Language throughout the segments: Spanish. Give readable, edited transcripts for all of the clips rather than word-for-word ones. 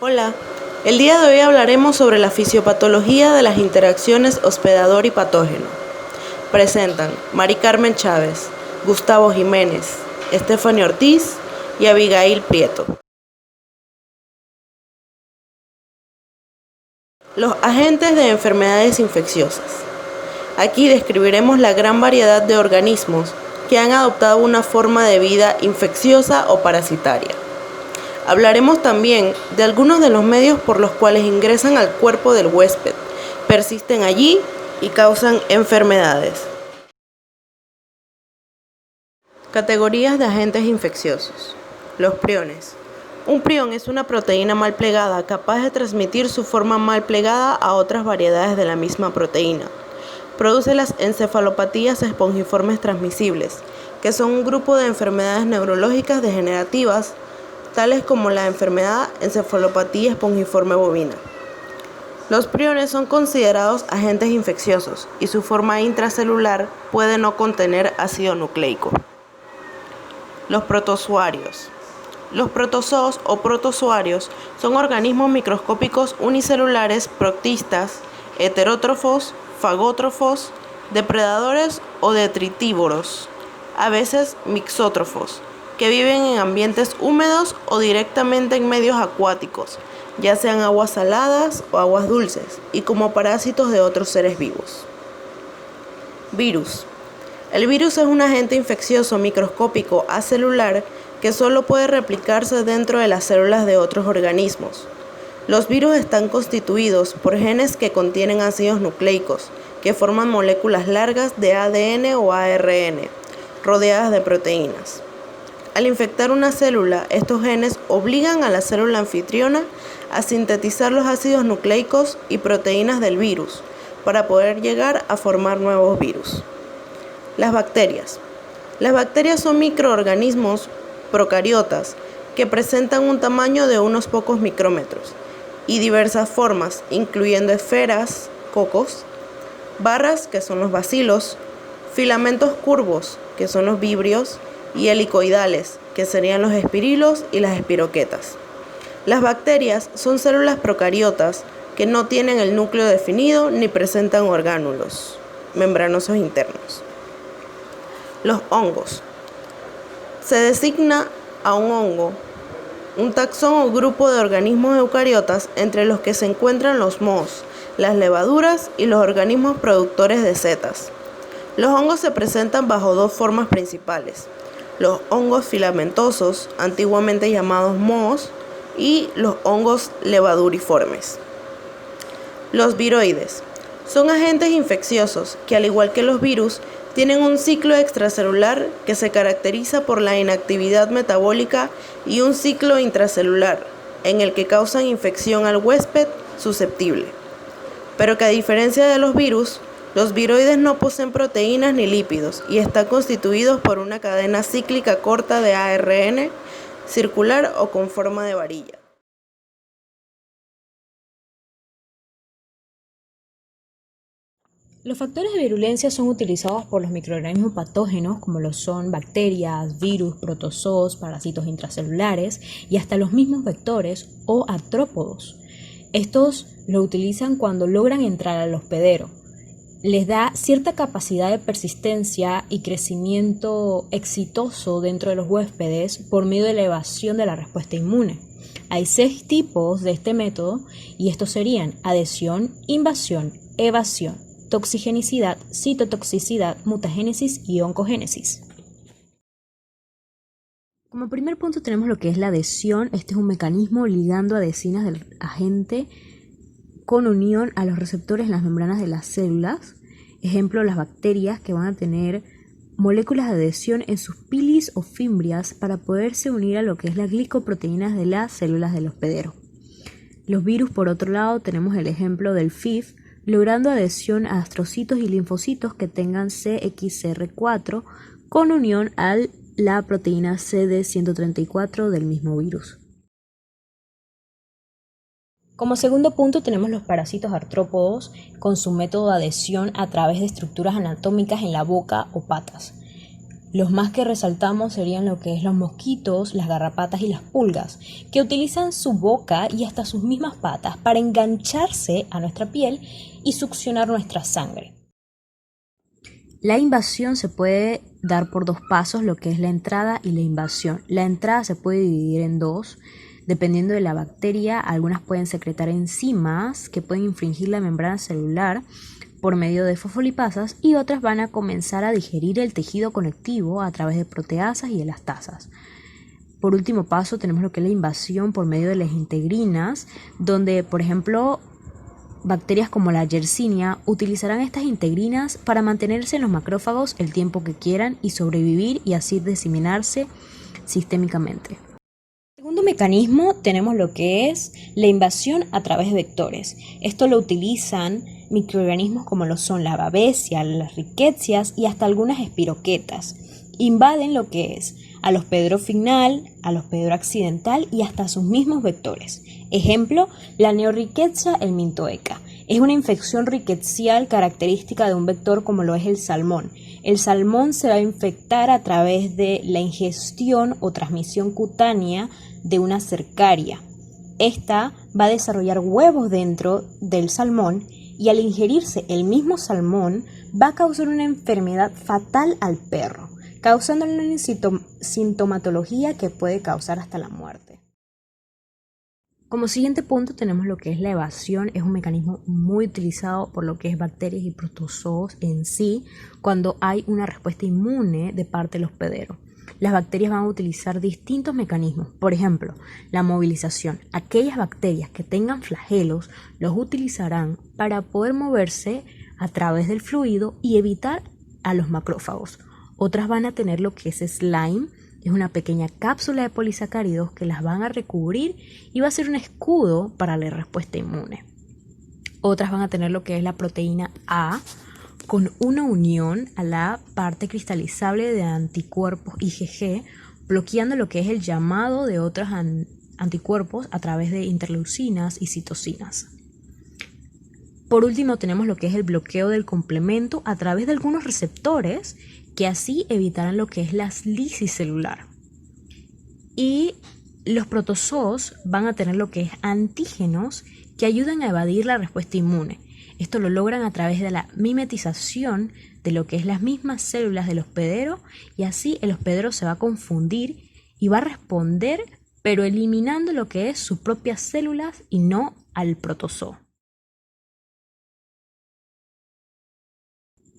Hola, el día de hoy hablaremos sobre la fisiopatología de las interacciones hospedador y patógeno. Presentan Mari Carmen Chávez, Gustavo Jiménez, Stephanie Ortiz y Abigail Prieto. Los agentes de enfermedades infecciosas. Aquí describiremos la gran variedad de organismos que han adoptado una forma de vida infecciosa o parasitaria. Hablaremos también de algunos de los medios por los cuales ingresan al cuerpo del huésped, persisten allí y causan enfermedades. Categorías de agentes infecciosos. Los priones. Un prión es una proteína mal plegada capaz de transmitir su forma mal plegada a otras variedades de la misma proteína. Produce las encefalopatías espongiformes transmisibles, que son un grupo de enfermedades neurológicas degenerativas, tales como la enfermedad encefalopatía espongiforme bovina. Los priones son considerados agentes infecciosos y su forma intracelular puede no contener ácido nucleico. Los protozoarios. Los protozoos o protozoarios son organismos microscópicos unicelulares protistas, heterótrofos, fagótrofos, depredadores o detritívoros, a veces mixótrofos, que viven en ambientes húmedos o directamente en medios acuáticos, ya sean aguas saladas o aguas dulces, y como parásitos de otros seres vivos. Virus. El virus es un agente infeccioso microscópico acelular que solo puede replicarse dentro de las células de otros organismos. Los virus están constituidos por genes que contienen ácidos nucleicos, que forman moléculas largas de ADN o ARN, rodeadas de proteínas. Al infectar una célula, estos genes obligan a la célula anfitriona a sintetizar los ácidos nucleicos y proteínas del virus para poder llegar a formar nuevos virus. Las bacterias. Las bacterias son microorganismos procariotas que presentan un tamaño de unos pocos micrómetros y diversas formas, incluyendo esferas, cocos, barras, que son los bacilos, filamentos curvos, que son los vibrios, y helicoidales, que serían los espirilos y las espiroquetas. Las bacterias son células procariotas que no tienen el núcleo definido ni presentan orgánulos membranosos internos. Los hongos. Se designa a un hongo, un taxón o grupo de organismos eucariotas entre los que se encuentran los mohos, las levaduras y los organismos productores de setas. Los hongos se presentan bajo dos formas principales: los hongos filamentosos, antiguamente llamados mohos, y los hongos levaduriformes. Los viroides son agentes infecciosos que, al igual que los virus, tienen un ciclo extracelular que se caracteriza por la inactividad metabólica y un ciclo intracelular, en el que causan infección al huésped susceptible. Pero que, a diferencia de los virus, los viroides no poseen proteínas ni lípidos y están constituidos por una cadena cíclica corta de ARN, circular o con forma de varilla. Los factores de virulencia son utilizados por los microorganismos patógenos, como lo son bacterias, virus, protozoos, parásitos intracelulares y hasta los mismos vectores o artrópodos. Estos lo utilizan cuando logran entrar al hospedero. Les da cierta capacidad de persistencia y crecimiento exitoso dentro de los huéspedes por medio de la evasión de la respuesta inmune. Hay 6 tipos de este método y estos serían adhesión, invasión, evasión, toxigenicidad, citotoxicidad, mutagénesis y oncogénesis. Como primer punto tenemos lo que es la adhesión. Este es un mecanismo ligando adhesinas del agente con unión a los receptores en las membranas de las células. Ejemplo, las bacterias, que van a tener moléculas de adhesión en sus pilis o fimbrias para poderse unir a lo que es las glicoproteínas de las células del hospedero. Los virus, por otro lado, tenemos el ejemplo del FIV, logrando adhesión a astrocitos y linfocitos que tengan CXCR4 con unión a la proteína CD134 del mismo virus. Como segundo punto tenemos los parásitos artrópodos con su método de adhesión a través de estructuras anatómicas en la boca o patas. Los más que resaltamos serían lo que es los mosquitos, las garrapatas y las pulgas, que utilizan su boca y hasta sus mismas patas para engancharse a nuestra piel y succionar nuestra sangre. La invasión se puede dar por dos pasos, lo que es la entrada y la invasión. La entrada se puede dividir en dos. Dependiendo de la bacteria, algunas pueden secretar enzimas que pueden infringir la membrana celular por medio de fosfolipasas y otras van a comenzar a digerir el tejido conectivo a través de proteasas y elastasas. Por último paso tenemos lo que es la invasión por medio de las integrinas, donde por ejemplo bacterias como la Yersinia utilizarán estas integrinas para mantenerse en los macrófagos el tiempo que quieran y sobrevivir y así diseminarse sistémicamente. Segundo mecanismo tenemos lo que es la invasión a través de vectores. Esto lo utilizan microorganismos como lo son la babesia, las rickettsias y hasta algunas espiroquetas. Invaden lo que es al hospedero final, al hospedero accidental y hasta sus mismos vectores. Ejemplo, la Neorickettsia helminthoeca. Es una infección rickettsial característica de un vector como lo es el salmón. El salmón se va a infectar a través de la ingestión o transmisión cutánea de una cercaria. Esta va a desarrollar huevos dentro del salmón y al ingerirse el mismo salmón va a causar una enfermedad fatal al perro, causándole una sintomatología que puede causar hasta la muerte. Como siguiente punto tenemos lo que es la evasión. Es un mecanismo muy utilizado por lo que es bacterias y protozoos en sí cuando hay una respuesta inmune de parte del hospedero. Las bacterias van a utilizar distintos mecanismos, por ejemplo, la movilización. Aquellas bacterias que tengan flagelos los utilizarán para poder moverse a través del fluido y evitar a los macrófagos. Otras van a tener lo que es slime. Es una pequeña cápsula de polisacáridos que las van a recubrir y va a ser un escudo para la respuesta inmune. Otras van a tener lo que es la proteína A con una unión a la parte cristalizable de anticuerpos IgG, bloqueando lo que es el llamado de otros anticuerpos a través de interleucinas y citocinas. Por último tenemos lo que es el bloqueo del complemento a través de algunos receptores que así evitarán lo que es la lisis celular. Y los protozoos van a tener lo que es antígenos que ayudan a evadir la respuesta inmune. Esto lo logran a través de la mimetización de lo que es las mismas células del hospedero y así el hospedero se va a confundir y va a responder pero eliminando lo que es sus propias células y no al protozoo.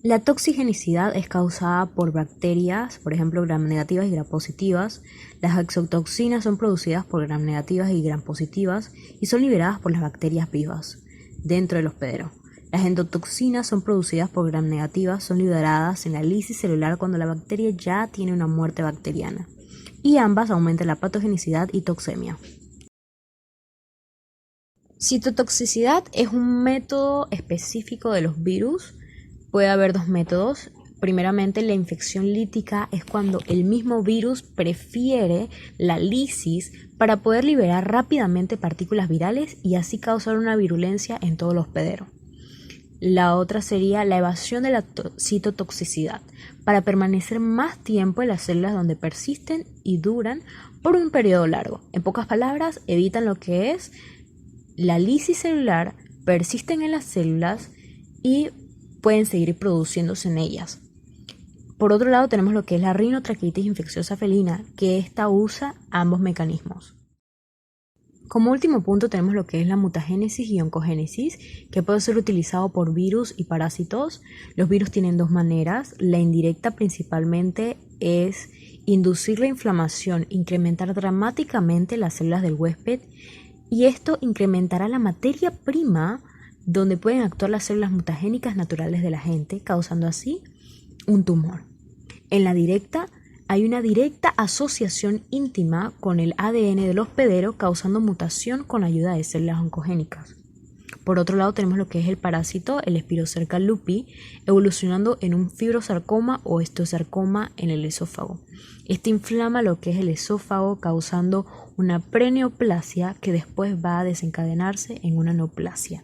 La toxigenicidad es causada por bacterias, por ejemplo, gram negativas y gram positivas. Las exotoxinas son producidas por gram negativas y gram positivas y son liberadas por las bacterias vivas dentro del hospedero. Las endotoxinas son producidas por gram negativas, son liberadas en la lisis celular cuando la bacteria ya tiene una muerte bacteriana. Y ambas aumentan la patogenicidad y toxemia. Citotoxicidad es un método específico de los virus. Puede haber dos métodos. Primeramente, la infección lítica es cuando el mismo virus prefiere la lisis para poder liberar rápidamente partículas virales y así causar una virulencia en todo el hospedero. La otra sería la evasión de la citotoxicidad para permanecer más tiempo en las células donde persisten y duran por un periodo largo. En pocas palabras, evitan lo que es la lisis celular, persisten en las células y pueden seguir produciéndose en ellas. Por otro lado tenemos lo que es la rinotraqueitis infecciosa felina, que esta usa ambos mecanismos. Como último punto tenemos lo que es la mutagénesis y oncogénesis, que puede ser utilizado por virus y parásitos. Los virus tienen dos maneras. La indirecta principalmente es inducir la inflamación, incrementar dramáticamente las células del huésped y esto incrementará la materia prima donde pueden actuar las células mutagénicas naturales de la gente, causando así un tumor. En la directa, hay una directa asociación íntima con el ADN del hospedero, causando mutación con ayuda de células oncogénicas. Por otro lado, tenemos lo que es el parásito, el Spirocerca lupi, evolucionando en un fibrosarcoma o osteosarcoma en el esófago. Este inflama lo que es el esófago, causando una preneoplasia que después va a desencadenarse en una neoplasia.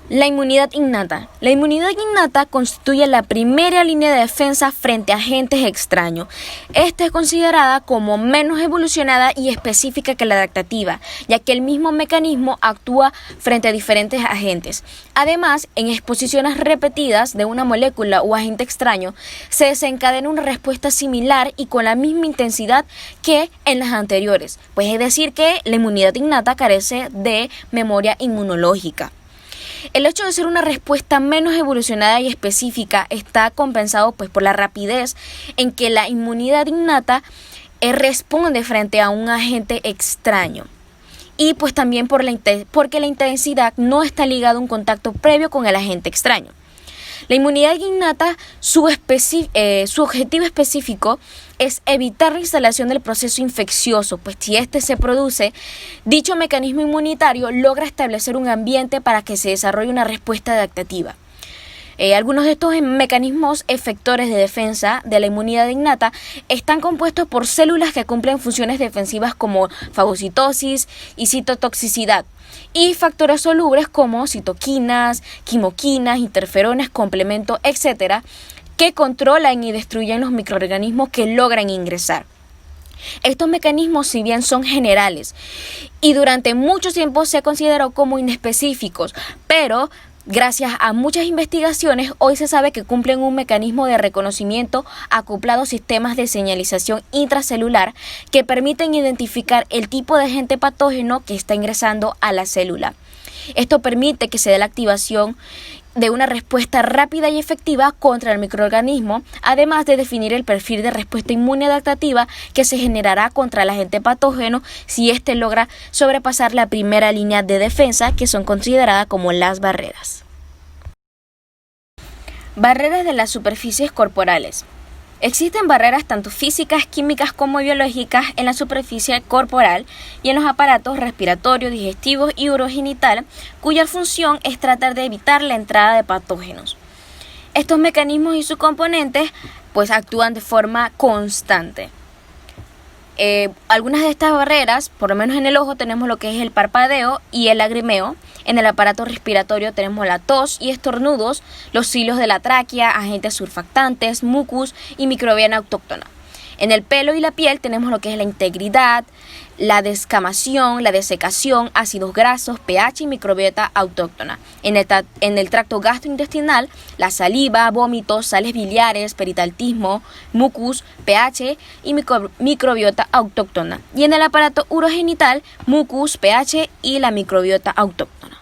La inmunidad innata. La inmunidad innata constituye la primera línea de defensa frente a agentes extraños. Esta es considerada como menos evolucionada y específica que la adaptativa, ya que el mismo mecanismo actúa frente a diferentes agentes. Además, en exposiciones repetidas de una molécula o agente extraño, se desencadena una respuesta similar y con la misma intensidad que en las anteriores, pues es decir que la inmunidad innata carece de memoria inmunológica. El hecho de ser una respuesta menos evolucionada y específica está compensado pues por la rapidez en que la inmunidad innata responde frente a un agente extraño. Y pues también porque la intensidad no está ligada a un contacto previo con el agente extraño. La inmunidad innata, su objetivo específico es evitar la instalación del proceso infeccioso, pues si este se produce, dicho mecanismo inmunitario logra establecer un ambiente para que se desarrolle una respuesta adaptativa. Algunos de estos mecanismos efectores de defensa de la inmunidad innata están compuestos por células que cumplen funciones defensivas como fagocitosis y citotoxicidad, y factores solubles como citoquinas, quimoquinas, interferones, complemento, etc., que controlan y destruyen los microorganismos que logran ingresar. Estos mecanismos, si bien son generales y durante mucho tiempo se consideró como inespecíficos, pero gracias a muchas investigaciones, hoy se sabe que cumplen un mecanismo de reconocimiento acoplado a sistemas de señalización intracelular que permiten identificar el tipo de agente patógeno que está ingresando a la célula. Esto permite que se dé la activación de una respuesta rápida y efectiva contra el microorganismo, además de definir el perfil de respuesta inmune adaptativa que se generará contra el agente patógeno si éste logra sobrepasar la primera línea de defensa, que son consideradas como las barreras. Barreras de las superficies corporales. Existen barreras tanto físicas, químicas como biológicas en la superficie corporal y en los aparatos respiratorio, digestivo y urogenital, cuya función es tratar de evitar la entrada de patógenos. Estos mecanismos y sus componentes pues actúan de forma constante. Algunas de estas barreras, por lo menos en el ojo tenemos lo que es el parpadeo y el lagrimeo. En el aparato respiratorio tenemos la tos y estornudos, los hilos de la tráquea, agentes surfactantes, mucus y microbiana autóctona. En el pelo y la piel tenemos lo que es la integridad, la descamación, la desecación, ácidos grasos, pH y microbiota autóctona. En el tracto gastrointestinal, la saliva, vómitos, sales biliares, peritaltismo, mucus, pH y microbiota autóctona. Y en el aparato urogenital, mucus, pH y la microbiota autóctona.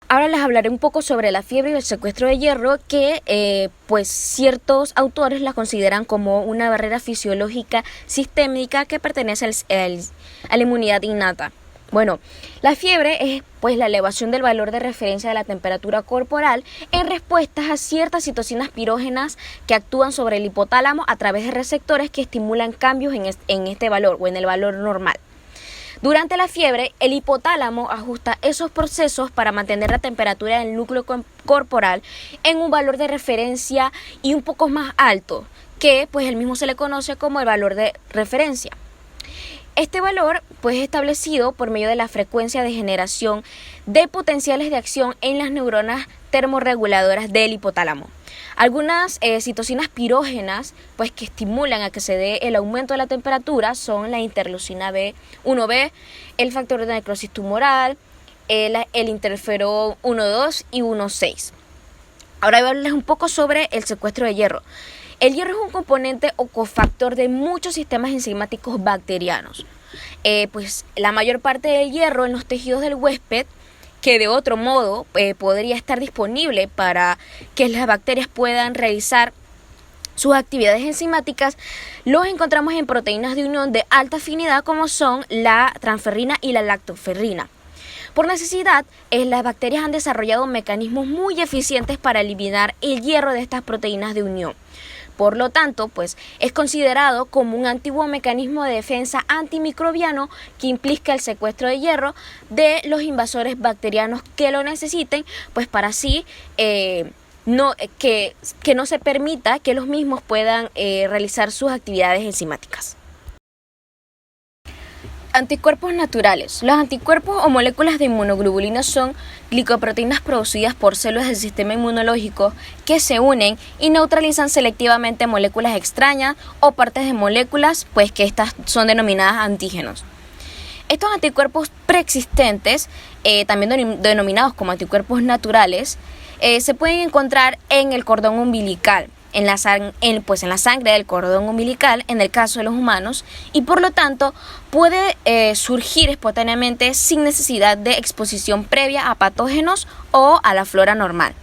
Ahora les hablaré un poco sobre la fiebre y el secuestro de hierro, que pues ciertos autores la consideran como una barrera fisiológica sistémica que pertenece a la inmunidad innata. Bueno, la fiebre es pues la elevación del valor de referencia de la temperatura corporal en respuestas a ciertas citocinas pirógenas que actúan sobre el hipotálamo a través de receptores que estimulan cambios en este valor o en el valor normal. Durante la fiebre, el hipotálamo ajusta esos procesos para mantener la temperatura del núcleo corporal en un valor de referencia y un poco más alto, que pues el mismo se le conoce como el valor de referencia. Este valor pues, es establecido por medio de la frecuencia de generación de potenciales de acción en las neuronas termorreguladoras del hipotálamo. Algunas citocinas pirógenas pues, que estimulan a que se dé el aumento de la temperatura son la interleucina B1b, el factor de necrosis tumoral, el interferón 1,2 y 1,6. Ahora voy a hablarles un poco sobre el secuestro de hierro. El hierro es un componente o cofactor de muchos sistemas enzimáticos bacterianos. Pues la mayor parte del hierro en los tejidos del huésped, que de otro modo podría estar disponible para que las bacterias puedan realizar sus actividades enzimáticas, los encontramos en proteínas de unión de alta afinidad como son la transferrina y la lactoferrina. Por necesidad, las bacterias han desarrollado mecanismos muy eficientes para eliminar el hierro de estas proteínas de unión. Por lo tanto, pues es considerado como un antiguo mecanismo de defensa antimicrobiano que implica el secuestro de hierro de los invasores bacterianos que lo necesiten, pues para así que no se permita que los mismos puedan realizar sus actividades enzimáticas. Anticuerpos naturales. Los anticuerpos o moléculas de inmunoglobulina son glicoproteínas producidas por células del sistema inmunológico que se unen y neutralizan selectivamente moléculas extrañas o partes de moléculas, pues que estas son denominadas antígenos. Estos anticuerpos preexistentes, también denominados como anticuerpos naturales, se pueden encontrar en el cordón umbilical, en la sangre del cordón umbilical en el caso de los humanos, y por lo tanto puede surgir espontáneamente sin necesidad de exposición previa a patógenos o a la flora normal.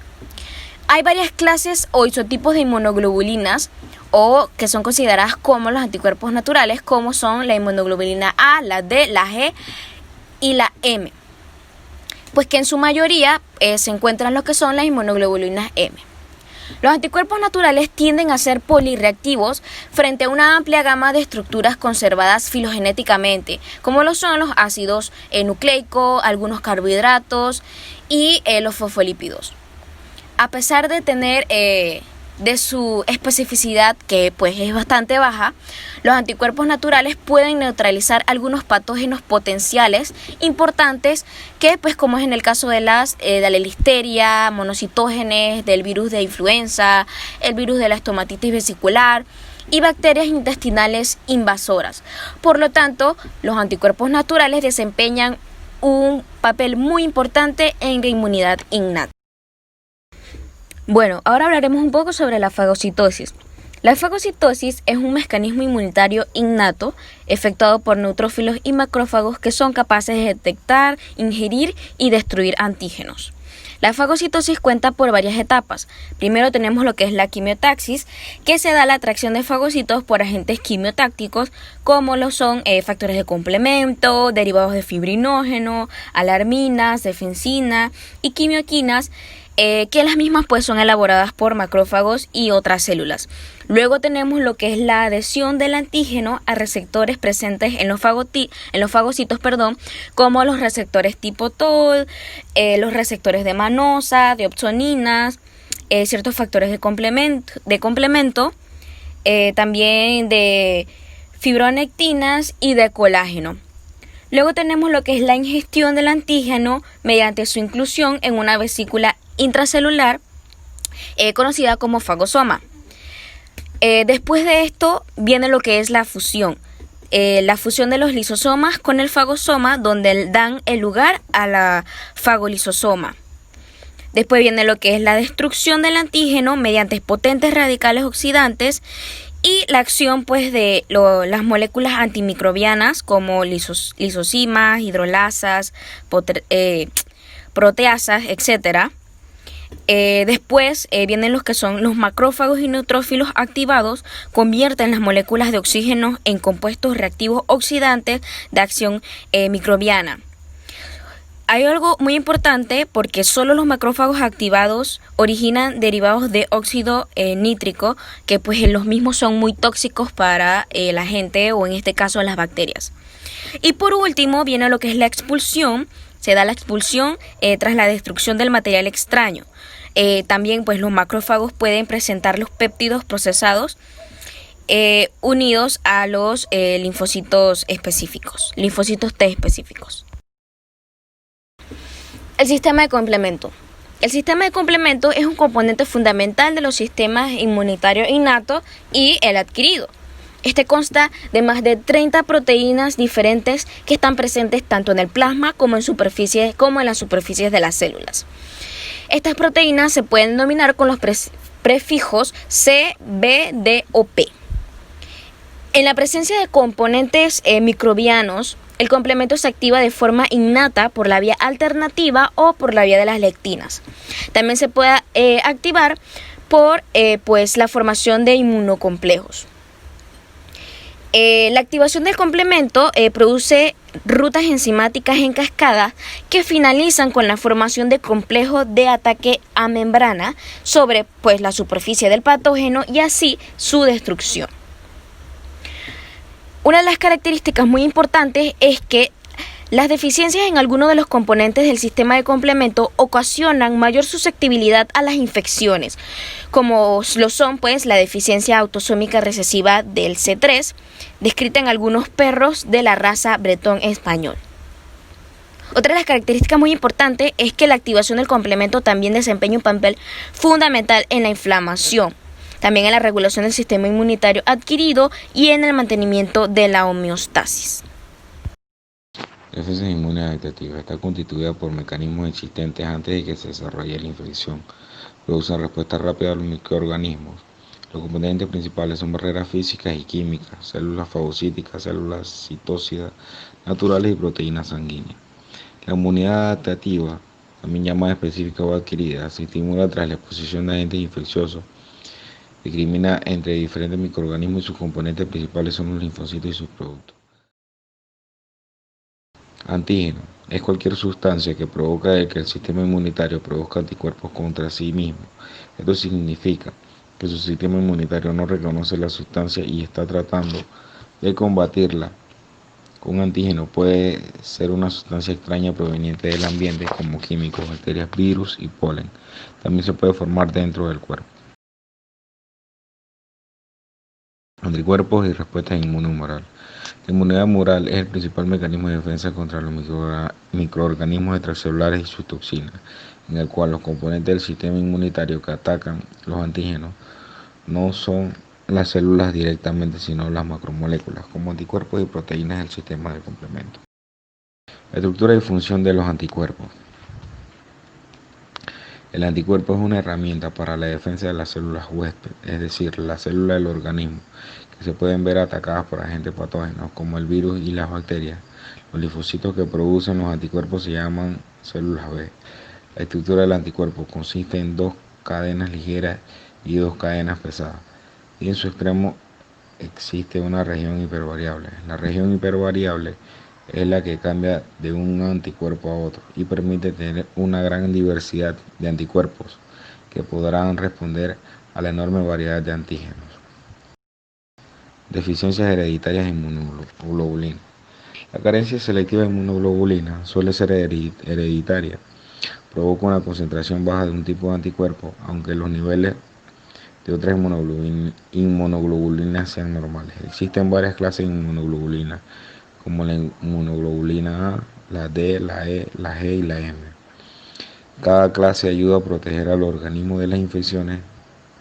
Hay varias clases o isotipos de inmunoglobulinas o que son consideradas como los anticuerpos naturales, como son la inmunoglobulina A, la D, la G y la M, pues que en su mayoría se encuentran lo que son las inmunoglobulinas M. Los anticuerpos naturales tienden a ser polirreactivos frente a una amplia gama de estructuras conservadas filogenéticamente, como lo son los ácidos nucleicos, algunos carbohidratos y los fosfolípidos. A pesar de tener de su especificidad, que pues es bastante baja, los anticuerpos naturales pueden neutralizar algunos patógenos potenciales importantes que, pues como es en el caso de la listeria, monocitógenes, del virus de influenza, el virus de la estomatitis vesicular y bacterias intestinales invasoras. Por lo tanto, los anticuerpos naturales desempeñan un papel muy importante en la inmunidad innata. Bueno, ahora hablaremos un poco sobre la fagocitosis. La fagocitosis es un mecanismo inmunitario innato efectuado por neutrófilos y macrófagos que son capaces de detectar, ingerir y destruir antígenos. La fagocitosis cuenta por varias etapas. Primero tenemos lo que es la quimiotaxis, que se da la atracción de fagocitos por agentes quimiotácticos como lo son factores de complemento, derivados de fibrinógeno, alarminas, defensina y quimioquinas, que las mismas pues son elaboradas por macrófagos y otras células. Luego tenemos lo que es la adhesión del antígeno a receptores presentes en los fagocitos, como los receptores tipo TOL, los receptores de manosa, de opsoninas, ciertos factores de complemento, también de fibronectinas y de colágeno. Luego tenemos lo que es la ingestión del antígeno mediante su inclusión en una vesícula intracelular conocida como fagosoma. Después de esto viene lo que es la fusión de los lisosomas con el fagosoma, donde dan el lugar a la fagolisosoma. Después viene lo que es la destrucción del antígeno mediante potentes radicales oxidantes y la acción pues de las moléculas antimicrobianas como lisosimas, hidrolasas, proteasas, etc. Después vienen los que son los macrófagos y neutrófilos activados, convierten las moléculas de oxígeno en compuestos reactivos oxidantes de acción microbiana. Hay algo muy importante porque solo los macrófagos activados originan derivados de óxido nítrico, que pues los mismos son muy tóxicos para la gente o en este caso las bacterias. Y por último viene lo que es la expulsión. Se da la expulsión tras la destrucción del material extraño. También pues los macrófagos pueden presentar los péptidos procesados unidos a los linfocitos específicos, linfocitos T específicos. El sistema de complemento. El sistema de complemento es un componente fundamental de los sistemas inmunitarios innatos y el adquirido. Este consta de más de 30 proteínas diferentes que están presentes tanto en el plasma como en las superficies de las células. Estas proteínas se pueden denominar con los prefijos C, B, D o P. En la presencia de componentes microbianos, el complemento se activa de forma innata por la vía alternativa o por la vía de las lectinas. También se puede activar por la formación de inmunocomplejos. La activación del complemento produce rutas enzimáticas en cascada que finalizan con la formación de complejos de ataque a membrana sobre la superficie del patógeno y así su destrucción. Una de las características muy importantes es que Las deficiencias en alguno de los componentes del sistema de complemento ocasionan mayor susceptibilidad a las infecciones, como lo son pues la deficiencia autosómica recesiva del C3, descrita en algunos perros de la raza bretón español. Otra de las características muy importantes es que la activación del complemento también desempeña un papel fundamental en la inflamación, también en la regulación del sistema inmunitario adquirido y en el mantenimiento de la homeostasis. La defensa inmune adaptativa está constituida por mecanismos existentes antes de que se desarrolle la infección. Producen respuesta rápida a los microorganismos. Los componentes principales son barreras físicas y químicas, células fagocíticas, células citósidas naturales y proteínas sanguíneas. La inmunidad adaptativa, también llamada específica o adquirida, se estimula tras la exposición de agentes infecciosos. Discrimina entre diferentes microorganismos y sus componentes principales son los linfocitos y sus productos. Antígeno es cualquier sustancia que provoca que el sistema inmunitario produzca anticuerpos contra sí mismo. Esto significa que su sistema inmunitario no reconoce la sustancia y está tratando de combatirla. Un antígeno puede ser una sustancia extraña proveniente del ambiente, como químicos, bacterias, virus y polen. También se puede formar dentro del cuerpo. Anticuerpos y respuesta inmune humoral. La inmunidad humoral es el principal mecanismo de defensa contra los microorganismos extracelulares y sus toxinas, en el cual los componentes del sistema inmunitario que atacan los antígenos no son las células directamente, sino las macromoléculas, como anticuerpos y proteínas del sistema de complemento. La estructura y función de los anticuerpos. El anticuerpo es una herramienta para la defensa de las células huésped, es decir, las células del organismo, que se pueden ver atacadas por agentes patógenos como el virus y las bacterias. Los linfocitos que producen los anticuerpos se llaman células B. La estructura del anticuerpo consiste en 2 cadenas ligeras y 2 cadenas pesadas, y en su extremo existe una región hipervariable. La región hipervariable es la que cambia de un anticuerpo a otro y permite tener una gran diversidad de anticuerpos que podrán responder a la enorme variedad de antígenos. Deficiencias hereditarias de inmunoglobulina. La carencia selectiva de inmunoglobulina suele ser hereditaria. Provoca una concentración baja de un tipo de anticuerpo, aunque los niveles de otras inmunoglobulinas sean normales. Existen varias clases de inmunoglobulina, como la inmunoglobulina A, la D, la E, la G y la M. Cada clase ayuda a proteger al organismo de las infecciones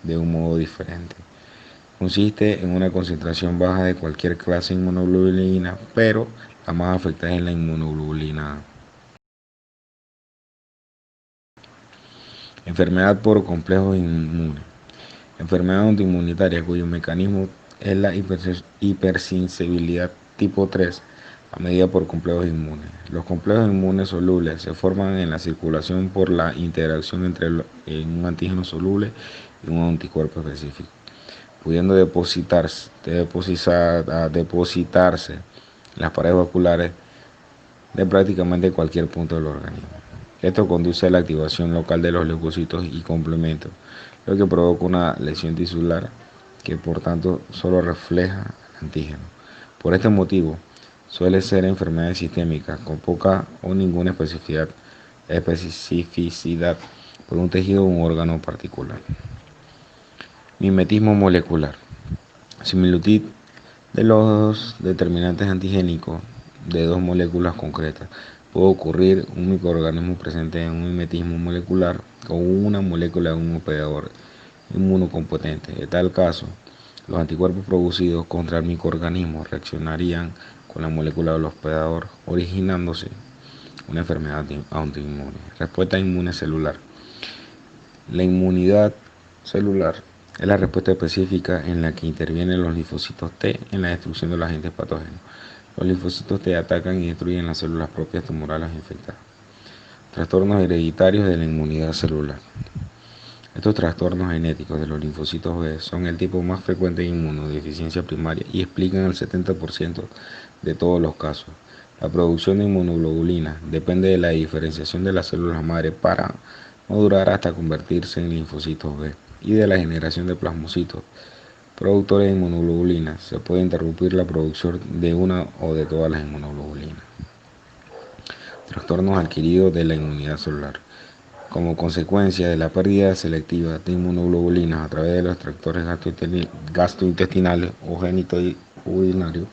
de un modo diferente. Consiste en una concentración baja de cualquier clase de inmunoglobulina, pero la más afectada es la inmunoglobulina A. Enfermedad por complejos inmunes. Enfermedad autoinmunitaria cuyo mecanismo es la hipersensibilidad tipo 3 a medida por complejos inmunes. Los complejos inmunes solubles se forman en la circulación por la interacción entre un antígeno soluble y un anticuerpo específico, pudiendo depositarse en las paredes vasculares de prácticamente cualquier punto del organismo. Esto conduce a la activación local de los leucocitos y complementos, lo que provoca una lesión tisular que por tanto solo refleja el antígeno. Por este motivo, suele ser enfermedades sistémicas con poca o ninguna especificidad por un tejido o un órgano particular. Mimetismo molecular. Similitud de los determinantes antigénicos de 2 moléculas concretas. Puede ocurrir un microorganismo presente en un mimetismo molecular con una molécula de un hospedador inmunocompetente. En tal caso, los anticuerpos producidos contra el microorganismo reaccionarían con la molécula del hospedador, originándose una enfermedad autoinmune. Respuesta inmune celular. La inmunidad celular es la respuesta específica en la que intervienen los linfocitos T en la destrucción de los agentes patógenos. Los linfocitos T atacan y destruyen las células propias tumorales infectadas. Trastornos hereditarios de la inmunidad celular. Estos trastornos genéticos de los linfocitos B son el tipo más frecuente de inmunodeficiencia primaria y explican el 70% de todos los casos. La producción de inmunoglobulina depende de la diferenciación de las células madre para madurar hasta convertirse en linfocitos B y de la generación de plasmocitos productores de inmunoglobulina. Se puede interrumpir la producción de una o de todas las inmunoglobulinas. trastornos adquiridos de la inmunidad celular, como consecuencia de la pérdida selectiva de inmunoglobulinas a través de los tractores gastrointestinales o genitourinarios.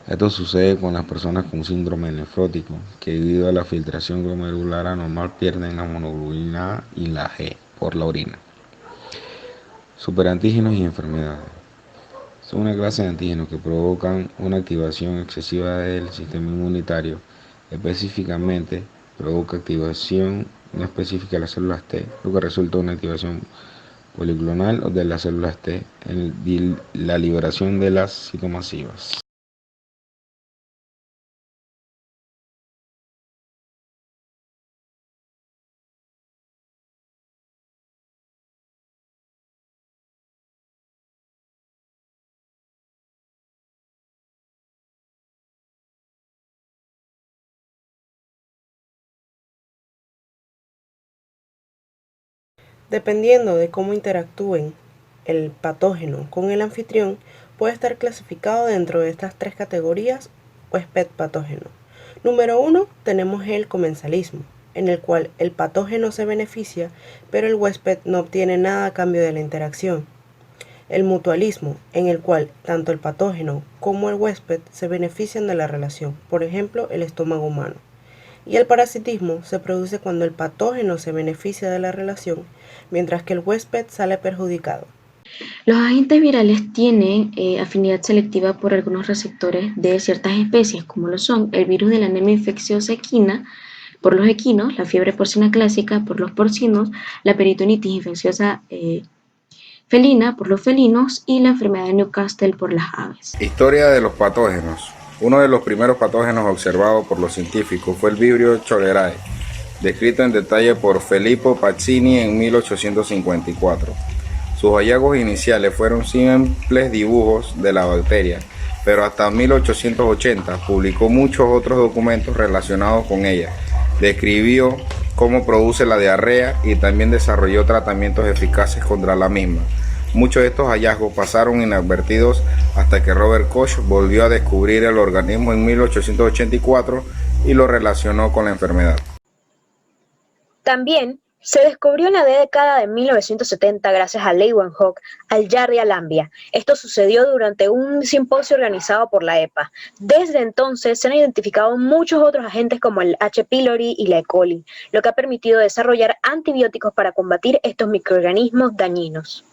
Esto sucede con las personas con síndrome nefrótico, que debido a la filtración glomerular anormal pierden la monoglobulina A y la G por la orina. Superantígenos y enfermedades. Son una clase de antígenos que provocan una activación excesiva del sistema inmunitario. Específicamente, provoca activación no específica de las células T, lo que resulta en una activación policlonal de las células T en la liberación de las citomasivas. Dependiendo de cómo interactúen el patógeno con el anfitrión, puede estar clasificado dentro de estas tres categorías: huésped patógeno. Número 1, tenemos el comensalismo, en el cual el patógeno se beneficia, pero el huésped no obtiene nada a cambio de la interacción. El mutualismo, en el cual tanto el patógeno como el huésped se benefician de la relación, por ejemplo, el estómago humano. Y el parasitismo se produce cuando el patógeno se beneficia de la relación, mientras que el huésped sale perjudicado. Los agentes virales tienen afinidad selectiva por algunos receptores de ciertas especies, como lo son el virus de la anemia infecciosa equina por los equinos, la fiebre porcina clásica por los porcinos, la peritonitis infecciosa felina por los felinos y la enfermedad de Newcastle por las aves. Historia de los patógenos. Uno de los primeros patógenos observados por los científicos fue el Vibrio cholerae, descrito en detalle por Filippo Pazzini en 1854. Sus hallazgos iniciales fueron simples dibujos de la bacteria, pero hasta 1880 publicó muchos otros documentos relacionados con ella. Describió cómo produce la diarrea y también desarrolló tratamientos eficaces contra la misma. Muchos de estos hallazgos pasaron inadvertidos hasta que Robert Koch volvió a descubrir el organismo en 1884 y lo relacionó con la enfermedad. También se descubrió en la década de 1970 gracias a Leeuwenhoek al Giardia lamblia. Esto sucedió durante un simposio organizado por la EPA. Desde entonces se han identificado muchos otros agentes como el H. pylori y la E. coli, lo que ha permitido desarrollar antibióticos para combatir estos microorganismos dañinos.